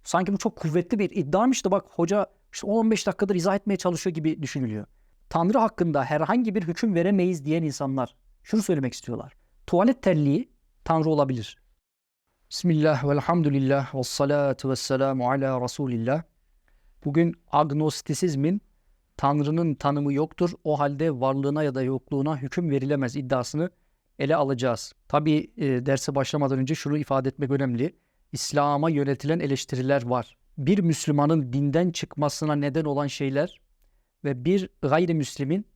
Sanki bu çok kuvvetli bir iddiaymış da bak hoca işte 10-15 dakikadır izah etmeye çalışıyor gibi düşünülüyor. Tanrı hakkında herhangi bir hüküm veremeyiz diyen insanlar şunu söylemek istiyorlar. Tuvalet terliği Tanrı olabilir. Bismillah velhamdülillah ve salatu ve selamu ala Resulillah. Bugün agnostisizmin Tanrı'nın tanımı yoktur, o halde varlığına ya da yokluğuna hüküm verilemez iddiasını ele alacağız. Tabii derse başlamadan önce şunu ifade etmek önemli. İslam'a yönetilen eleştiriler var. Bir Müslümanın dinden çıkmasına neden olan şeyler ve bir gayrimüslimin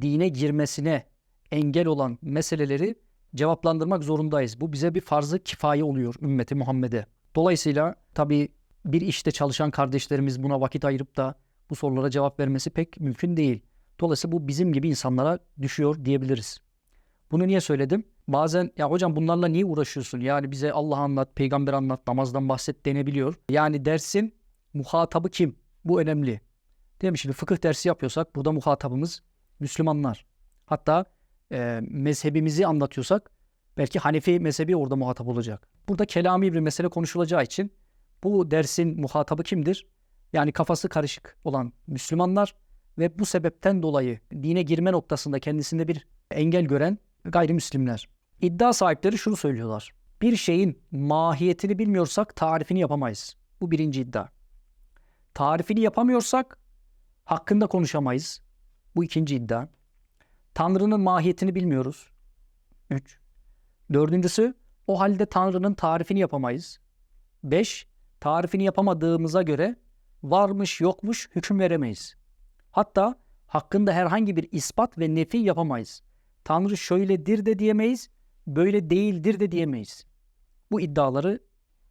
dine girmesine engel olan meseleleri cevaplandırmak zorundayız. Bu bize bir farz-ı kifaye oluyor ümmeti Muhammed'e. Dolayısıyla tabii bir işte çalışan kardeşlerimiz buna vakit ayırıp da bu sorulara cevap vermesi pek mümkün değil. Dolayısıyla bu bizim gibi insanlara düşüyor diyebiliriz. Bunu niye söyledim? Bazen ya hocam bunlarla niye uğraşıyorsun? Yani bize Allah anlat, peygamber anlat, namazdan bahset denebiliyor. Yani dersin muhatabı kim? Bu önemli. Değil mi? Şimdi fıkıh dersi yapıyorsak burada muhatabımız Müslümanlar. Hatta mezhebimizi anlatıyorsak belki Hanefi mezhebi orada muhatap olacak. Burada kelami bir mesele konuşulacağı için bu dersin muhatabı kimdir? Yani kafası karışık olan Müslümanlar ve bu sebepten dolayı dine girme noktasında kendisinde bir engel gören gayrimüslimler. İddia sahipleri şunu söylüyorlar. Bir şeyin mahiyetini bilmiyorsak tarifini yapamayız. Bu birinci iddia. Tarifini yapamıyorsak hakkında konuşamayız. Bu ikinci iddia. Tanrı'nın mahiyetini bilmiyoruz. 3. Dördüncüsü, o halde Tanrı'nın tarifini yapamayız. 5. Tarifini yapamadığımıza göre varmış yokmuş hüküm veremeyiz. Hatta hakkında herhangi bir ispat ve nefi yapamayız. Tanrı şöyledir de diyemeyiz, böyle değildir de diyemeyiz. Bu iddiaları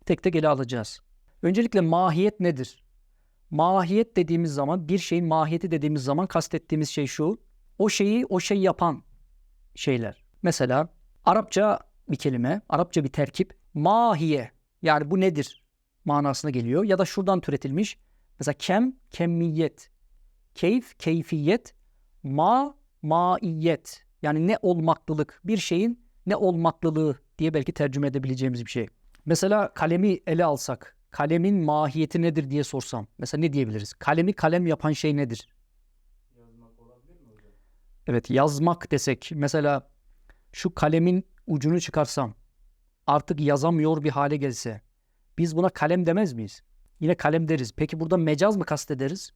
tek tek ele alacağız. Öncelikle mahiyet nedir? Mahiyet dediğimiz zaman, bir şeyin mahiyeti dediğimiz zaman kastettiğimiz şey şu. O şey yapan şeyler. Mesela Arapça bir kelime, Arapça bir terkip. Mahiye, yani bu nedir manasına geliyor. Ya da şuradan türetilmiş. Mesela kemmiyet, keyf, keyfiyet, maiyet. Yani ne olmaklılık, bir şeyin ne olmaklılığı diye belki tercüme edebileceğimiz bir şey. Mesela kalemi ele alsak, kalemin mahiyeti nedir diye sorsam. Mesela ne diyebiliriz? Kalemi kalem yapan şey nedir? Yazmak olabilir mi hocam? Evet, yazmak desek. Mesela şu kalemin ucunu çıkarsam, artık yazamıyor bir hale gelse, biz buna kalem demez miyiz? Yine kalem deriz. Peki burada mecaz mı kastederiz?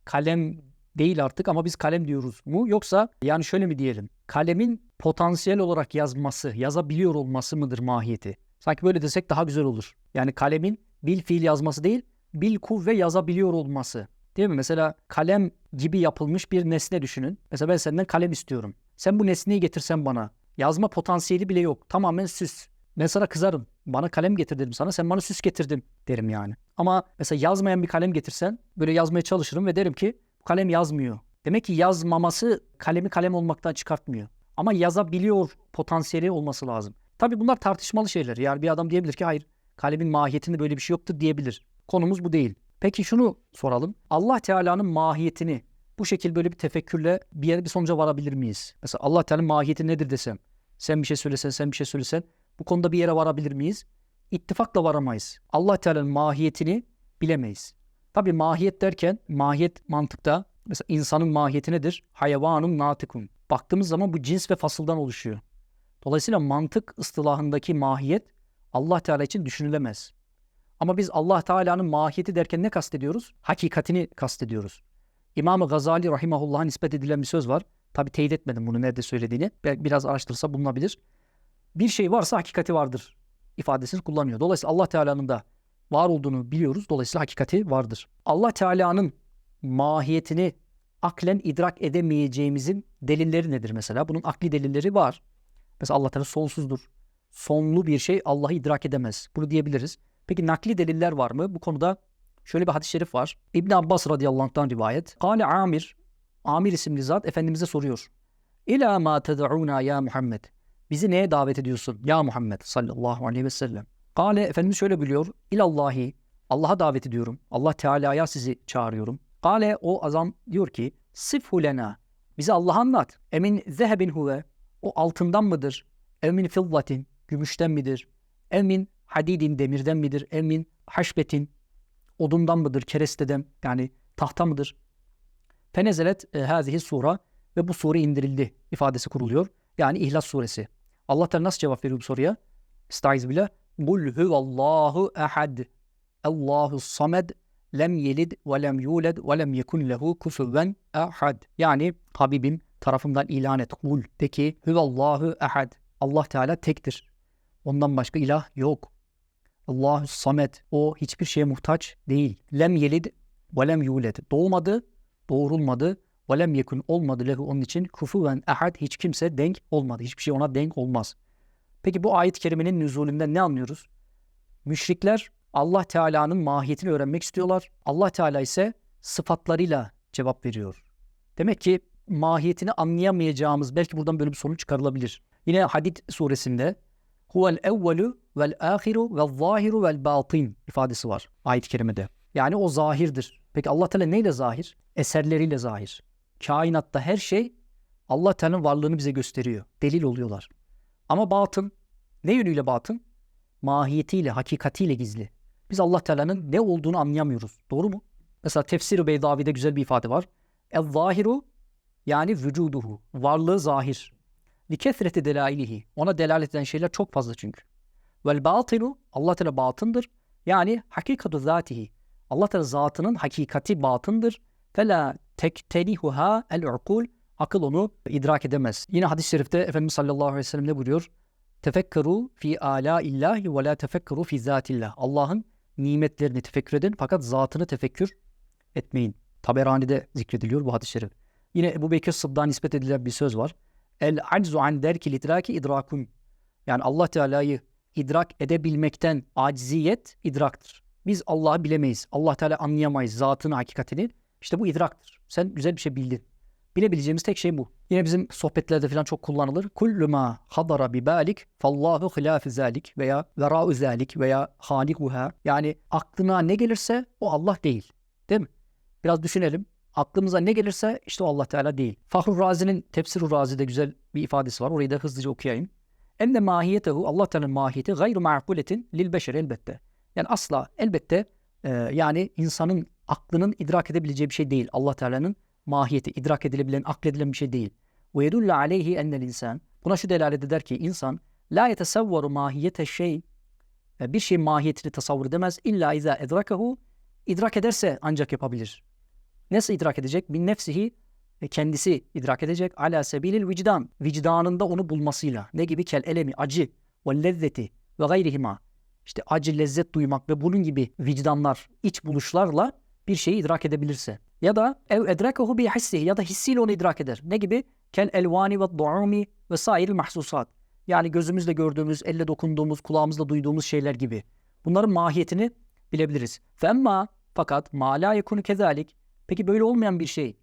Kalem değil artık ama biz kalem diyoruz mu? Yoksa yani şöyle mi diyelim? Kalemin potansiyel olarak yazması, yazabiliyor olması mıdır mahiyeti? Sanki böyle desek daha güzel olur. Yani kalemin bil fiil yazması değil, bil kuvve yazabiliyor olması. Değil mi? Mesela kalem gibi yapılmış bir nesne düşünün. Mesela ben senden kalem istiyorum. Sen bu nesneyi getirsen bana. Yazma potansiyeli bile yok. Tamamen süs. Ben sana kızarım. Bana kalem getir dedim sana. Sen bana süs getirdin derim yani. Ama mesela yazmayan bir kalem getirsen böyle yazmaya çalışırım ve derim ki bu kalem yazmıyor. Demek ki yazmaması kalemi kalem olmaktan çıkartmıyor. Ama yazabiliyor potansiyeli olması lazım. Tabii bunlar tartışmalı şeyler. Yani bir adam diyebilir ki hayır, kalemin mahiyetinde böyle bir şey yoktur diyebilir. Konumuz bu değil. Peki şunu soralım. Allah Teala'nın mahiyetini bu şekilde böyle bir tefekkürle bir yere bir sonuca varabilir miyiz? Mesela Allah Teala'nın mahiyeti nedir desem, sen bir şey söylesen, sen bir şey söylesen bu konuda bir yere varabilir miyiz? İttifakla varamayız. Allah Teala'nın mahiyetini bilemeyiz. Tabii mahiyet derken, mahiyet mantıkta mesela insanın mahiyeti nedir? Hayvanun natikun. Baktığımız zaman bu cins ve fasıldan oluşuyor. Dolayısıyla mantık ıstılahındaki mahiyet Allah Teala için düşünülemez. Ama biz Allah Teala'nın mahiyeti derken ne kastediyoruz? Hakikatini kastediyoruz. İmam-ı Gazali Rahimahullah'a nispet edilen bir söz var. Tabii teyit etmedim bunu nerede söylediğini. Biraz araştırırsa bulunabilir. Bir şey varsa hakikati vardır ifadesini kullanıyor. Dolayısıyla Allah Teala'nın da var olduğunu biliyoruz. Dolayısıyla hakikati vardır. Allah Teala'nın mahiyetini aklen idrak edemeyeceğimizin delilleri nedir mesela? Bunun akli delilleri var. Mesela Allah Teala sonsuzdur. Sonlu bir şey Allah'ı idrak edemez. Bunu diyebiliriz. Peki nakli deliller var mı? Bu konuda şöyle bir hadis-i şerif var. İbn Abbas radıyallahu anh'tan rivayet. Kâle Amir, Amir isimli zat Efendimiz'e soruyor. İlâ mâ ted'ûnâ ya Muhammed. Bizi neye davet ediyorsun ya Muhammed sallallahu aleyhi ve sellem? Kâle Efendimiz şöyle biliyor. İlallahi, Allah'a davet ediyorum. Allah Teala'ya sizi çağırıyorum. Kâle o adam diyor ki sıfhu lena. Bize Allah'ı anlat. Emin zehebin huve. O altından mıdır? Emin fiddatin, gümüşten midir? Emin hadidin, demirden midir? Emin haşbetin, odundan mıdır, keresteden yani tahta mıdır? Fenezelet hâzihi sura ve bu sure indirildi ifadesi kuruluyor. Yani İhlas suresi. Allah Teala nasıl cevap veriyor bu soruya? Estaizu billah. Kul huvallahu ehad. Allahu samed. Lem yelid ve lem yulad ve lem yekun lehu kufuven ehad. Yani Habibim tarafından ilan et. Kul de ki huvallahu ehad. Allah Teala tektir. Ondan başka ilah yok. Allahu samed. O hiçbir şeye muhtaç değil. Lem yelid ve lem yulad. Doğmadı, doğurulmadı. Ve lem yekun olmadı lehu onun için kufuven ehad. Hiç kimse denk olmadı. Hiçbir şey ona denk olmaz. Peki bu ayet-i kerimenin nüzulünden ne anlıyoruz? Müşrikler Allah Teala'nın mahiyetini öğrenmek istiyorlar. Allah Teala ise sıfatlarıyla cevap veriyor. Demek ki mahiyetini anlayamayacağımız, belki buradan böyle bir sonuç çıkarılabilir. Yine Hadid suresinde huvel evvelu vel ahiru vel zahiru vel batin ifadesi var ayet-i kerimede. Yani o zahirdir. Peki Allah Teala neyle zahir? Eserleriyle zahir. Kainatta her şey Allah Teala'nın varlığını bize gösteriyor. Delil oluyorlar. Ama batın, ne yönüyle batın? Mahiyetiyle, hakikatiyle gizli. Biz Allah Teala'nın ne olduğunu anlayamıyoruz. Doğru mu? Mesela Tefsir-i Beydavi'de güzel bir ifade var. El-zahiru yani vücuduhu. Varlığı zahir. Likethreti delailihi. Ona delalet eden şeyler çok fazla çünkü. Vel batinu. Allah Teala batındır. Yani hakikatu zatihi. Allah Teala zatının hakikati batındır. Fela tektenihuha el-uqul. Akıl onu idrak edemez. Yine hadis-i şerifte Efendimiz sallallahu aleyhi ve sellem ne buyuruyor? Tefekkeru fi alâillahi ve la tefekkeru fi zâtillah. Allah'ın nimetlerini tefekkür edin fakat zatını tefekkür etmeyin. Taberani'de zikrediliyor bu hadis-i şerif. Yine Ebu Bekir Sıddık'a nispet edilen bir söz var. El aczu an derkil idraki idrakun. Yani Allah Teala'yı idrak edebilmekten acziyet idraktır. Biz Allah'ı bilemeyiz. Allah Teala anlayamayız zatını, hakikatini. İşte bu idraktır. Sen güzel bir şey bildin. Bilebileceğimiz tek şey bu. Yine bizim sohbetlerde falan çok kullanılır. Kullu ma hadara bi balik fallahu hilâfi zâlik veya verâ'u zâlik veya hâlikuhâ. Yani aklına ne gelirse o Allah değil. Değil mi? Biraz düşünelim. Aklımıza ne gelirse işte o Allah Teala değil. Fahru Razi'nin Tefsir-i Razi'de güzel bir ifadesi var. Orayı da hızlıca okuyayım. Enne mahiyetehu Allah Teala'nın mahiyeti gayru ma'kuletin lil beşer elbette. Yani asla elbette yani insanın aklının idrak edebileceği bir şey değil. Allah Teala'nın mahiyeti idrak edilebilen, akledilen bir şey değil. Ve yedullu aleyhi ennel insan. Buna şu delalet eder ki insan la yetesevvaru mahiyete şey bir şeyin mahiyetini tasavvur edemez. İlla izâ edrakehu idrak ederse ancak yapabilir. Nasıl idrak edecek? Bin nefsihi kendisi idrak edecek. Ala sebilil vicdan. Vicdanında onu bulmasıyla. Ne gibi? Kel elemi, acı ve lezzeti ve gayrihima. İşte acı, lezzet duymak ve bunun gibi vicdanlar, iç buluşlarla bir şeyi idrak edebilirse. Ya da ev edrakehu bi hissihi ya da hissiyle onu idrak eder. Ne gibi? Kel elvani ve du'umi ve sairil mahsusat. Yani gözümüzle gördüğümüz, elle dokunduğumuz, kulağımızla duyduğumuz şeyler gibi. Bunların mahiyetini bilebiliriz. Fakat ma la yekunu kezalik. Peki böyle olmayan bir şey.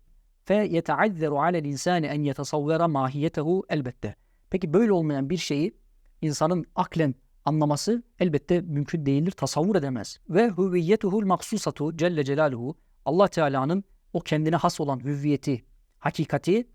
Fe yeteazzeru alel insani en yetasavvera mahiyetehu elbette. Peki böyle olmayan bir şeyi insanın aklen anlaması elbette mümkün değildir, tasavvur edemez. Ve hüviyetuhul maksusatu celle celaluhu Allah Teala'nın o kendine has olan hüviyeti, hakikati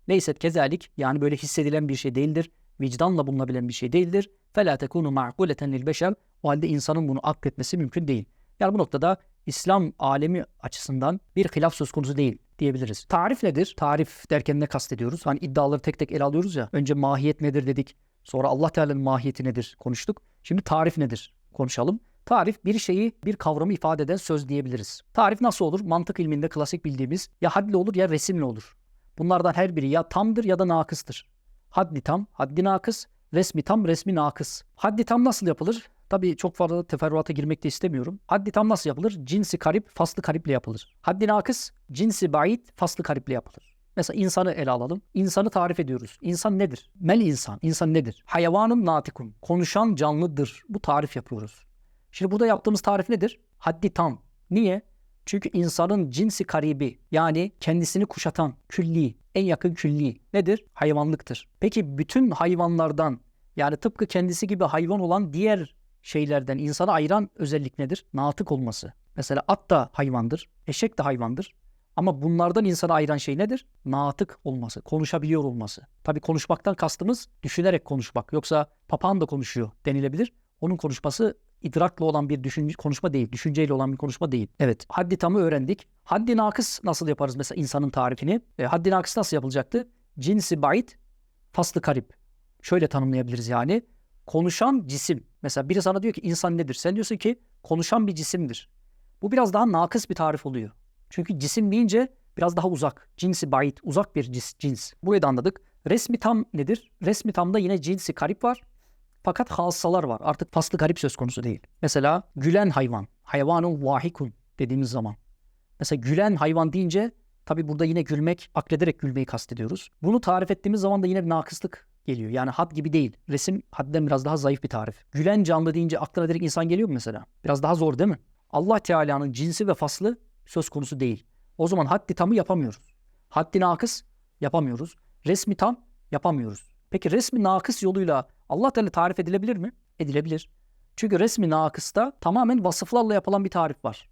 leyset kezalik yani böyle hissedilen bir şey değildir. Vicdanla bulunabilen bir şey değildir. Fela tekunu ma'kuleten lil beşer. O halde insanın bunu akletmesi mümkün değil. Yani bu noktada İslam alemi açısından bir hilaf söz konusu değil diyebiliriz. Tarif nedir? Tarif derken ne kastediyoruz? Hani iddiaları tek tek ele alıyoruz ya. Önce mahiyet nedir dedik. Sonra Allah Teala'nın mahiyeti nedir konuştuk. Şimdi tarif nedir konuşalım. Tarif bir şeyi, bir kavramı ifade eden söz diyebiliriz. Tarif nasıl olur? Mantık ilminde klasik bildiğimiz ya hadli olur ya resimli olur. Bunlardan her biri ya tamdır ya da nakıstır. Haddi tam, haddi nakıs, resmi tam, resmi nakıs. Haddi tam nasıl yapılır? Tabii çok fazla teferruata girmek de istemiyorum. Haddi tam nasıl yapılır? Cinsi karip, faslı kariple yapılır. Haddi nakıs, cinsi ba'id, faslı kariple yapılır. Mesela insanı ele alalım. İnsanı tarif ediyoruz. İnsan nedir? Mel insan. İnsan nedir? Hayvanun natikun. Konuşan canlıdır. Bu tarif yapıyoruz. Şimdi burada yaptığımız tarif nedir? Haddi tam. Niye? Çünkü insanın cinsi karibi yani kendisini kuşatan külli, en yakın külli nedir? Hayvanlıktır. Peki bütün hayvanlardan yani tıpkı kendisi gibi hayvan olan diğer şeylerden insanı ayıran özellik nedir? Natık olması. Mesela at da hayvandır, eşek de hayvandır. Ama bunlardan insanı ayıran şey nedir? Natık olması, konuşabiliyor olması. Tabii konuşmaktan kastımız düşünerek konuşmak. Yoksa papağan da konuşuyor denilebilir. Onun konuşması idrakla olan bir konuşma değil. Düşünceyle olan bir konuşma değil. Evet. Haddi tamı öğrendik. Haddi nakıs nasıl yaparız mesela insanın tarifini? Haddi nakıs nasıl yapılacaktı? Cinsi ba'id, faslı karib. Şöyle tanımlayabiliriz yani. Konuşan cisim. Mesela biri sana diyor ki insan nedir? Sen diyorsun ki konuşan bir cisimdir. Bu biraz daha nakıs bir tarif oluyor. Çünkü cisim deyince biraz daha uzak. Cinsi ba'id, uzak bir cins. Burayı da anladık. Resmi tam nedir? Resmi tamda yine cinsi karip var. Fakat hassalar var. Artık faslı garip söz konusu değil. Mesela gülen hayvan. Hayvanun vahikun dediğimiz zaman. Mesela gülen hayvan deyince tabi burada yine gülmek, aklederek gülmeyi kastediyoruz. Bunu tarif ettiğimiz zaman da yine bir nakıslık geliyor. Yani had gibi değil. Resim hadden biraz daha zayıf bir tarif. Gülen canlı deyince aklına direkt insan geliyor mu mesela? Biraz daha zor değil mi? Allah Teala'nın cinsi ve faslı söz konusu değil. O zaman haddi tamı yapamıyoruz. Haddi nakıs yapamıyoruz. Resmi tam yapamıyoruz. Peki resmi nakıs yoluyla Allah Teala tarif edilebilir mi? Edilebilir. Çünkü resmi nakısta tamamen vasıflarla yapılan bir tarif var.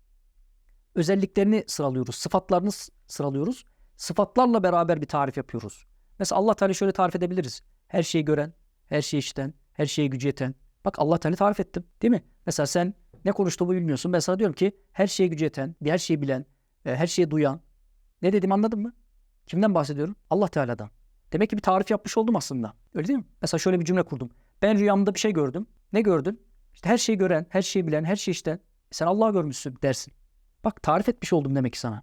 Özelliklerini sıralıyoruz, sıfatlarını sıralıyoruz. Sıfatlarla beraber bir tarif yapıyoruz. Mesela Allah Teala şöyle tarif edebiliriz. Her şeyi gören, her şeyi işiten, her şeye gücü yeten. Bak Allah Teala tarif ettim, değil mi? Mesela sen ne konuştuğumu bilmiyorsun. Ben sana diyorum ki her şeye gücü yeten, her şeyi bilen, her şeyi duyan. Ne dediğimi anladın mı? Kimden bahsediyorum? Allah Teala'dan. Demek ki bir tarif yapmış oldum aslında. Öyle değil mi? Mesela şöyle bir cümle kurdum. Ben rüyamda bir şey gördüm. Ne gördün? İşte her şeyi gören, her şeyi bilen, her şeyi işiten. Sen Allah'ı görmüşsün dersin. Bak tarif etmiş oldum demek ki sana.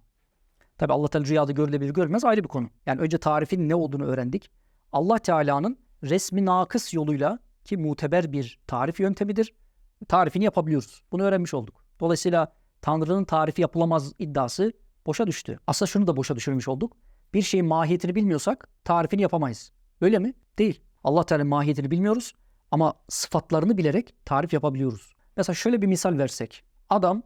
Tabi Allah Teala rüyada görülebilir görülmez ayrı bir konu. Yani önce tarifin ne olduğunu öğrendik. Allah Teala'nın resmi nakıs yoluyla ki muteber bir tarif yöntemidir. Tarifini yapabiliyoruz. Bunu öğrenmiş olduk. Dolayısıyla Tanrı'nın tarifi yapılamaz iddiası boşa düştü. Aslında şunu da boşa düşürmüş olduk. Bir şeyin mahiyetini bilmiyorsak tarifini yapamayız. Öyle mi? Değil. Allah Teala'nın mahiyetini bilmiyoruz ama sıfatlarını bilerek tarif yapabiliyoruz. Mesela şöyle bir misal versek. Adam,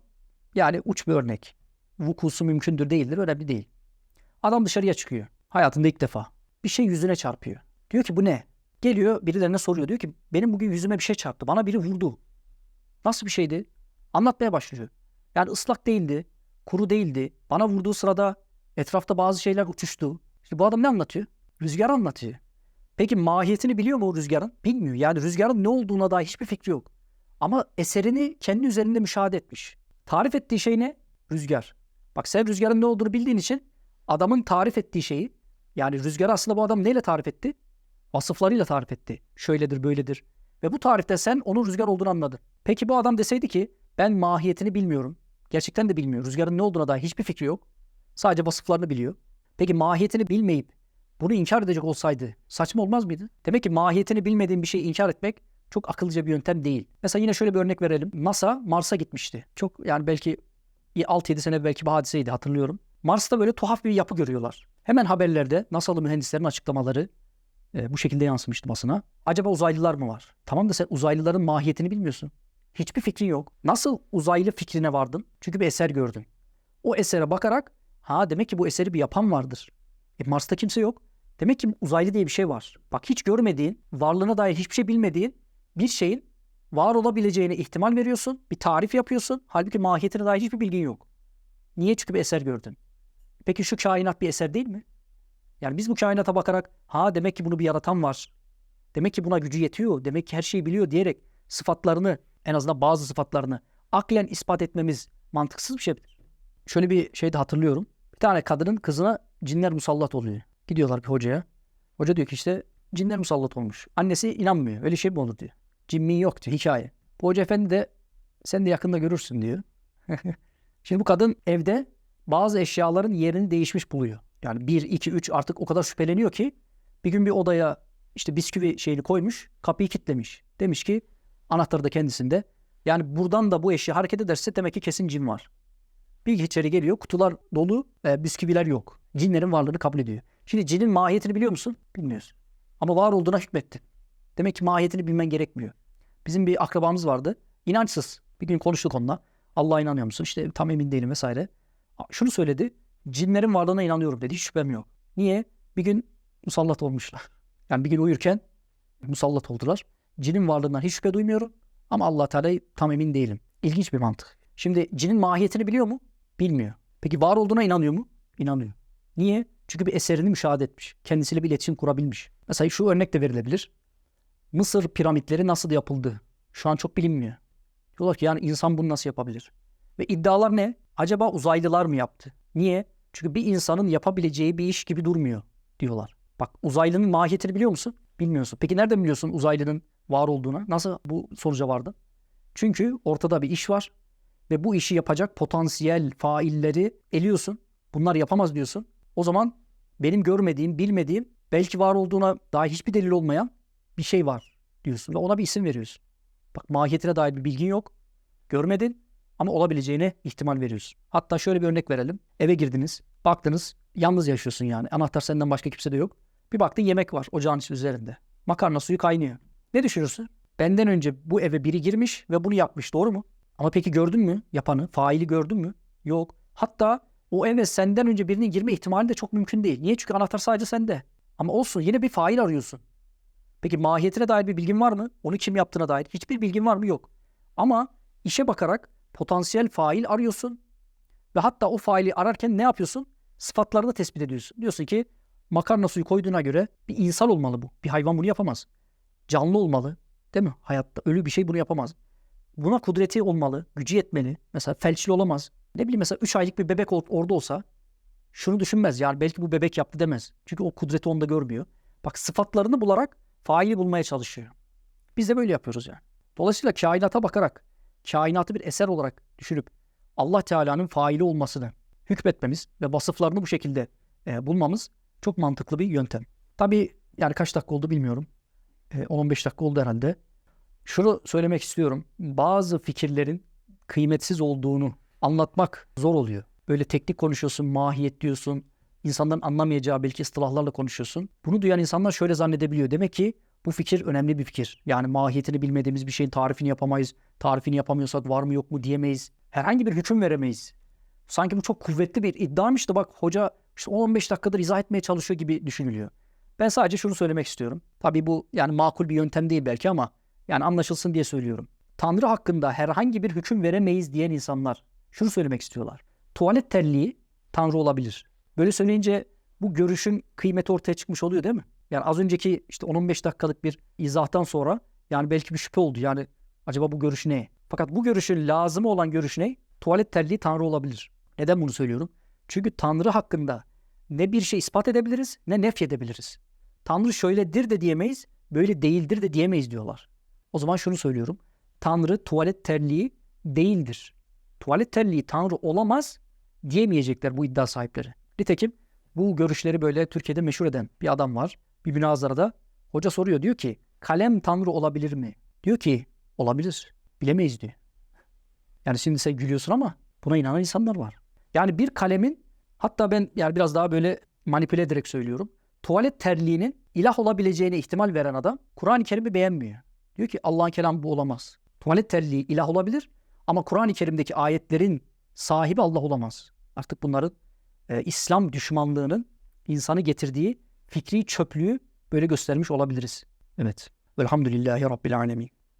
yani uç bir örnek. Vukusu mümkündür değildir, önemli değil. Adam dışarıya çıkıyor. Hayatında ilk defa. Bir şey yüzüne çarpıyor. Diyor ki bu ne? Geliyor birilerine soruyor. Diyor ki benim bugün yüzüme bir şey çarptı. Bana biri vurdu. Nasıl bir şeydi? Anlatmaya başlıyor. Yani ıslak değildi. Kuru değildi. Bana vurduğu sırada etrafta bazı şeyler uçuştu. İşte bu adam ne anlatıyor? Rüzgar anlatıyor. Peki mahiyetini biliyor mu o rüzgarın? Bilmiyor. Yani rüzgarın ne olduğuna dair hiçbir fikri yok. Ama eserini kendi üzerinde müşahede etmiş. Tarif ettiği şey ne? Rüzgar. Bak sen rüzgarın ne olduğunu bildiğin için adamın tarif ettiği şeyi, yani rüzgarı aslında bu adam neyle tarif etti? Vasıflarıyla tarif etti. Şöyledir, böyledir. Ve bu tarifte sen onun rüzgar olduğunu anladın. Peki bu adam deseydi ki ben mahiyetini bilmiyorum. Gerçekten de bilmiyor. Rüzgarın ne olduğuna dair hiçbir fikri yok. Sadece vasıflarını biliyor. Peki mahiyetini bilmeyip bunu inkar edecek olsaydı saçma olmaz mıydı? Demek ki mahiyetini bilmediğin bir şeyi inkar etmek çok akıllıca bir yöntem değil. Mesela yine şöyle bir örnek verelim. NASA Mars'a gitmişti. Çok yani belki 6-7 sene belki bir hadiseydi, hatırlıyorum. Mars'ta böyle tuhaf bir yapı görüyorlar. Hemen haberlerde NASA'lı mühendislerin açıklamaları bu şekilde yansımıştı basına. Acaba uzaylılar mı var? Tamam da sen uzaylıların mahiyetini bilmiyorsun. Hiçbir fikrin yok. Nasıl uzaylı fikrine vardın? Çünkü bir eser gördün. O esere bakarak demek ki bu eseri bir yapan vardır. Mars'ta kimse yok. Demek ki uzaylı diye bir şey var. Bak hiç görmediğin, varlığına dair hiçbir şey bilmediğin bir şeyin var olabileceğine ihtimal veriyorsun. Bir tarif yapıyorsun. Halbuki mahiyetine dair hiçbir bilgin yok. Niye? Çünkü bir eser gördün. Peki şu kainat bir eser değil mi? Yani biz bu kainata bakarak demek ki bunu bir yaratan var. Demek ki buna gücü yetiyor. Demek ki her şeyi biliyor diyerek sıfatlarını, en azından bazı sıfatlarını aklen ispat etmemiz mantıksız bir şeydir. Şöyle bir şey de hatırlıyorum. Bir tane kadının kızına cinler musallat oluyor. Gidiyorlar bir hocaya. Hoca diyor ki işte cinler musallat olmuş. Annesi inanmıyor. Öyle şey mi olur diyor. Cin yok diyor, hikaye. Bu hoca efendi de sen de yakında görürsün diyor. Şimdi bu kadın evde bazı eşyaların yerini değişmiş buluyor. Yani 1, 2, 3 artık o kadar şüpheleniyor ki bir gün bir odaya işte bisküvi şeyini koymuş, kapıyı kilitlemiş. Demiş ki anahtarı da kendisinde. Yani buradan da bu eşya hareket ederse demek ki kesin cin var. Bir içeri geliyor, kutular dolu, bisküviler yok. Cinlerin varlığını kabul ediyor. Şimdi cinin mahiyetini biliyor musun? Bilmiyorsun. Ama var olduğuna hükmettin. Demek ki mahiyetini bilmen gerekmiyor. Bizim bir akrabamız vardı. İnançsız. Bir gün konuştuk onunla. Allah'a inanıyor musun? İşte tam emin değilim vesaire. Şunu söyledi. Cinlerin varlığına inanıyorum dedi. Hiç şüphem yok. Niye? Bir gün musallat olmuşlar. Yani bir gün uyurken musallat oldular. Cinin varlığından hiç şüphe duymuyorum. Ama Allah Teala'yı tam emin değilim. İlginç bir mantık. Şimdi cinin mahiyetini biliyor mu? Bilmiyor. Peki var olduğuna inanıyor mu? İnanıyor. Niye? Çünkü bir eserini müşahede etmiş. Kendisiyle bir iletişim kurabilmiş. Mesela şu örnek de verilebilir. Mısır piramitleri nasıl yapıldı? Şu an çok bilinmiyor. Diyorlar ki yani insan bunu nasıl yapabilir? Ve iddialar ne? Acaba uzaylılar mı yaptı? Niye? Çünkü bir insanın yapabileceği bir iş gibi durmuyor diyorlar. Bak uzaylının mahiyetini biliyor musun? Bilmiyorsun. Peki nereden biliyorsun uzaylının var olduğuna? Nasıl bu sonuca vardın? Çünkü ortada bir iş var ve bu işi yapacak potansiyel failleri eliyorsun. Bunlar yapamaz diyorsun. O zaman benim görmediğim, bilmediğim, belki var olduğuna dair hiçbir delil olmayan bir şey var diyorsun ve ona bir isim veriyorsun. Bak mahiyetine dair bir bilgin yok. Görmedin ama olabileceğine ihtimal veriyorsun. Hatta şöyle bir örnek verelim. Eve girdiniz, baktınız, yalnız yaşıyorsun yani. Anahtar senden başka kimse de yok. Bir baktın yemek var ocağın üzerinde. Makarna suyu kaynıyor. Ne düşünürsün? Benden önce bu eve biri girmiş ve bunu yapmış, doğru mu? Ama peki gördün mü yapanı? Faili gördün mü? Yok. Hatta o eve senden önce birinin girme ihtimali de çok mümkün değil. Niye? Çünkü anahtar sadece sende. Ama olsun, yine bir fail arıyorsun. Peki mahiyetine dair bir bilgin var mı? Onu kim yaptığına dair hiçbir bilgin var mı? Yok. Ama işe bakarak potansiyel fail arıyorsun ve hatta o faili ararken ne yapıyorsun? Sıfatlarını tespit ediyorsun. Diyorsun ki makarna suyu koyduğuna göre bir insan olmalı bu. Bir hayvan bunu yapamaz. Canlı olmalı. Değil mi? Hayatta ölü bir şey bunu yapamaz. Buna kudreti olmalı, gücü yetmeli. Mesela felçli olamaz. Ne bileyim mesela 3 aylık bir bebek orada olsa şunu düşünmez. Yani belki bu bebek yaptı demez. Çünkü o kudreti onda görmüyor. Bak sıfatlarını bularak faili bulmaya çalışıyor. Biz de böyle yapıyoruz yani. Dolayısıyla kainata bakarak, kainatı bir eser olarak düşünüp Allah Teala'nın faili olmasını hükmetmemiz ve vasıflarını bu şekilde bulmamız çok mantıklı bir yöntem. Tabii yani kaç dakika oldu bilmiyorum. 10-15 dakika oldu herhalde. Şunu söylemek istiyorum. Bazı fikirlerin kıymetsiz olduğunu anlatmak zor oluyor. Böyle teknik konuşuyorsun, mahiyet diyorsun. İnsanların anlamayacağı belki ıstılahlarla konuşuyorsun. Bunu duyan insanlar şöyle zannedebiliyor. Demek ki bu fikir önemli bir fikir. Yani mahiyetini bilmediğimiz bir şeyin tarifini yapamayız. Tarifini yapamıyorsak var mı yok mu diyemeyiz. Herhangi bir hüküm veremeyiz. Sanki bu çok kuvvetli bir iddiamış da bak hoca işte 10-15 dakikadır izah etmeye çalışıyor gibi düşünülüyor. Ben sadece şunu söylemek istiyorum. Tabii bu yani makul bir yöntem değil belki ama yani anlaşılsın diye söylüyorum. Tanrı hakkında herhangi bir hüküm veremeyiz diyen insanlar şunu söylemek istiyorlar. Tuvalet terliği Tanrı olabilir. Böyle söyleyince bu görüşün kıymeti ortaya çıkmış oluyor değil mi? Yani az önceki işte 10-15 dakikalık bir izahtan sonra yani belki bir şüphe oldu. Yani acaba bu görüş ne? Fakat bu görüşün lazımı olan görüş ne? Tuvalet terliği Tanrı olabilir. Neden bunu söylüyorum? Çünkü Tanrı hakkında ne bir şey ispat edebiliriz ne nefy edebiliriz. Tanrı şöyledir de diyemeyiz, böyle değildir de diyemeyiz diyorlar. O zaman şunu söylüyorum. Tanrı tuvalet terliği değildir. Tuvalet terliği Tanrı olamaz diyemeyecekler bu iddia sahipleri. Nitekim bu görüşleri böyle Türkiye'de meşhur eden bir adam var. Bir münazarada hoca soruyor, diyor ki kalem Tanrı olabilir mi? Diyor ki olabilir. Bilemeyiz diyor. Yani şimdi sen gülüyorsun ama buna inanan insanlar var. Yani bir kalemin, hatta ben yani biraz daha böyle manipüle ederek söylüyorum. Tuvalet terliğinin ilah olabileceğine ihtimal veren adam Kur'an-ı Kerim'i beğenmiyor. Diyor ki Allah'ın kelamı bu olamaz. Tuvalet terliği ilah olabilir ama Kur'an-ı Kerim'deki ayetlerin sahibi Allah olamaz. Artık bunların İslam düşmanlığının insanı getirdiği fikri çöplüğü böyle göstermiş olabiliriz. Evet. Velhamdülillahi Rabbil alemin.